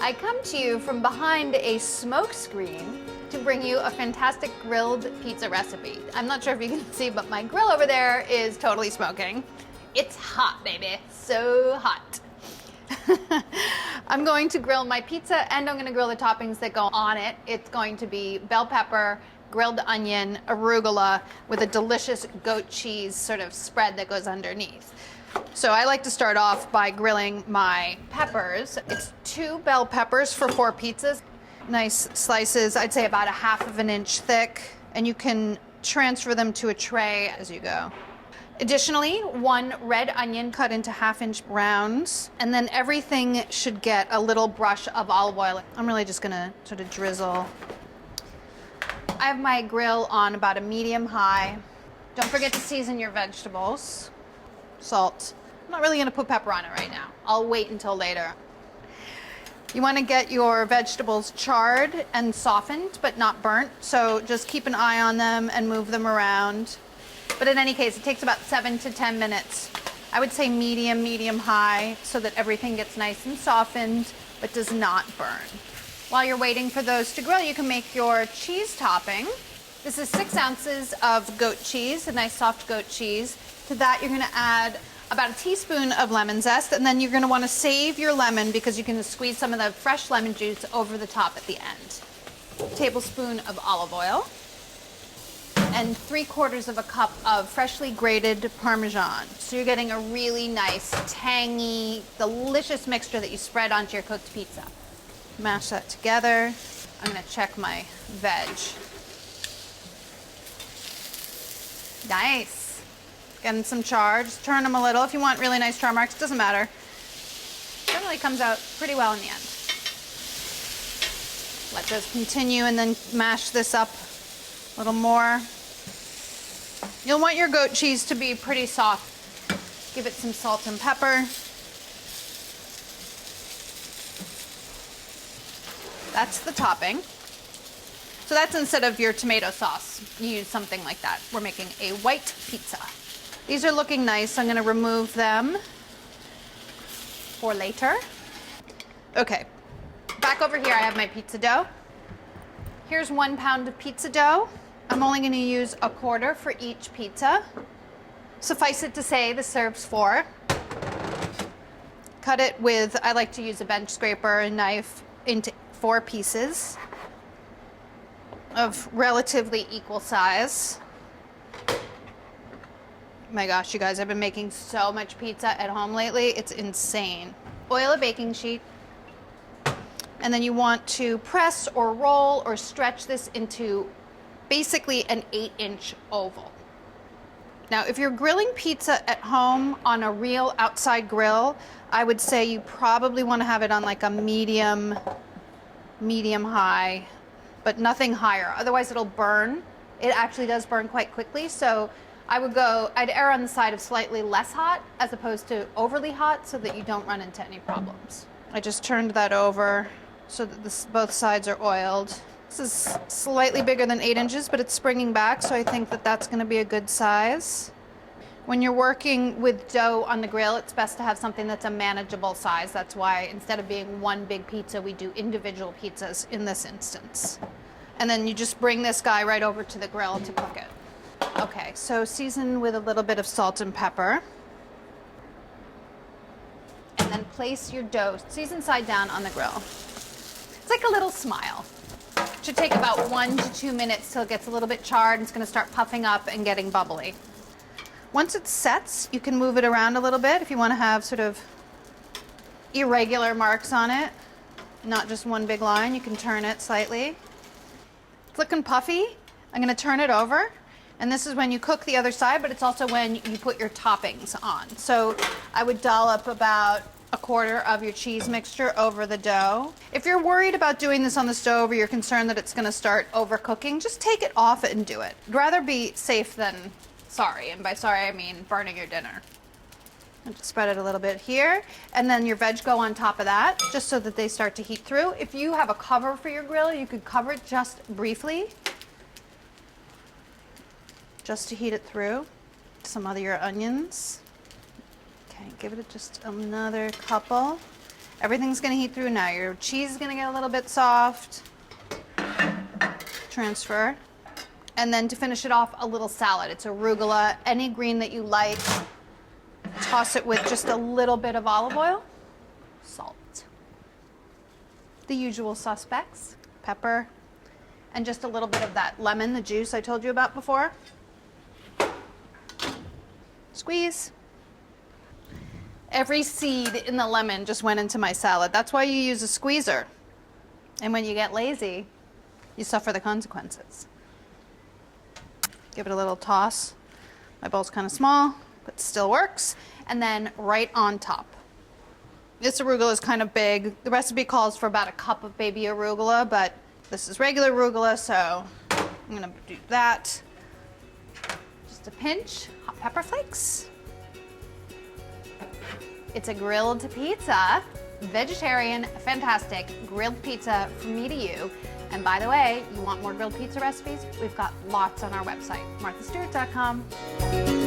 I come to you from behind a smoke screen to bring you a fantastic grilled pizza recipe. I'm not sure if you can see, but my grill over there is totally smoking. It's hot, baby, so hot. I'm going to grill my pizza and I'm going to grill the toppings that go on it. It's going to be bell pepper, grilled onion, arugula with a delicious goat cheese sort of spread that goes underneath. So I like to start off by grilling my peppers. It's 2 bell peppers for 4 pizzas. Nice slices, I'd say about 1/2 inch thick, and you can transfer them to a tray as you go. Additionally, 1 red onion cut into 1/2 inch rounds, and then everything should get a little brush of olive oil. I'm really just gonna sort of drizzle. I have my grill on about a medium high. Don't forget to season your vegetables. Salt. I'm not really gonna put pepper on it right now. I'll wait until later. You wanna get your vegetables charred and softened, but not burnt. So just keep an eye on them and move them around. But in any case, it takes about 7 to 10 minutes. I would say medium, medium high, so that everything gets nice and softened, but does not burn. While you're waiting for those to grill, you can make your cheese topping. This is 6 ounces of goat cheese, a nice soft goat cheese. To that, you're gonna add about a teaspoon of lemon zest, and then you're gonna wanna save your lemon because you can squeeze some of the fresh lemon juice over the top at the end. A tablespoon of olive oil, and 3/4 of a cup of freshly grated Parmesan. So you're getting a really nice, tangy, delicious mixture that you spread onto your cooked pizza. Mash that together. I'm gonna check my veg. Nice. Getting some char, just turn them a little. If you want really nice char marks, doesn't matter. Generally comes out pretty well in the end. Let those continue and then mash this up a little more. You'll want your goat cheese to be pretty soft. Give it some salt and pepper. That's the topping. So that's instead of your tomato sauce. You use something like that. We're making a white pizza. These are looking nice. I'm gonna remove them for later. Okay, back over here I have my pizza dough. Here's 1 pound of pizza dough. I'm only gonna use 1/4 for each pizza. Suffice it to say, this serves 4. Cut it with, I like to use a bench scraper and knife into 4 pieces of relatively equal size. My gosh, you guys, I've been making so much pizza at home lately. It's insane. Oil a baking sheet. And then you want to press or roll or stretch this into basically an 8-inch oval. Now, if you're grilling pizza at home on a real outside grill, I would say you probably want to have it on like a medium high, but nothing higher. Otherwise it'll burn. It actually does burn quite quickly. So I'd err on the side of slightly less hot as opposed to overly hot so that you don't run into any problems. I just turned that over so that both sides are oiled. This is slightly bigger than 8 inches, but it's springing back, so I think that that's gonna be a good size. When you're working with dough on the grill, it's best to have something that's a manageable size. That's why instead of being one big pizza, we do individual pizzas in this instance. And then you just bring this guy right over to the grill to cook it. Okay, so season with a little bit of salt and pepper. And then place your dough seasoned side down on the grill. It's like a little smile. It should take about 1 to 2 minutes till it gets a little bit charred and it's gonna start puffing up and getting bubbly. Once it sets, you can move it around a little bit if you wanna have sort of irregular marks on it, not just one big line. You can turn it slightly. It's looking puffy. I'm gonna turn it over. And this is when you cook the other side, but it's also when you put your toppings on. So I would dollop about 1/4 of your cheese mixture over the dough. If you're worried about doing this on the stove or you're concerned that it's gonna start overcooking, just take it off and do it. I'd rather be safe than sorry. And by sorry, I mean burning your dinner. And just spread it a little bit here. And then your veg go on top of that, just so that they start to heat through. If you have a cover for your grill, you could cover it just briefly, just to heat it through. Some of your onions. Okay, give it just another couple. Everything's gonna heat through now. Your cheese is gonna get a little bit soft. Transfer. And then to finish it off, a little salad. It's arugula, any green that you like. Toss it with just a little bit of olive oil, salt, the usual suspects, pepper, and just a little bit of that lemon, the juice I told you about before. Squeeze. Every seed in the lemon just went into my salad. That's why you use a squeezer. And when you get lazy, you suffer the consequences. Give it a little toss. My bowl's kind of small, but still works. And then right on top. This arugula is kind of big. The recipe calls for about a cup of baby arugula, but this is regular arugula, so I'm gonna do that. Just a pinch, hot pepper flakes. It's a grilled pizza, vegetarian, fantastic grilled pizza from me to you. And by the way, you want more grilled pizza recipes? We've got lots on our website, marthastewart.com.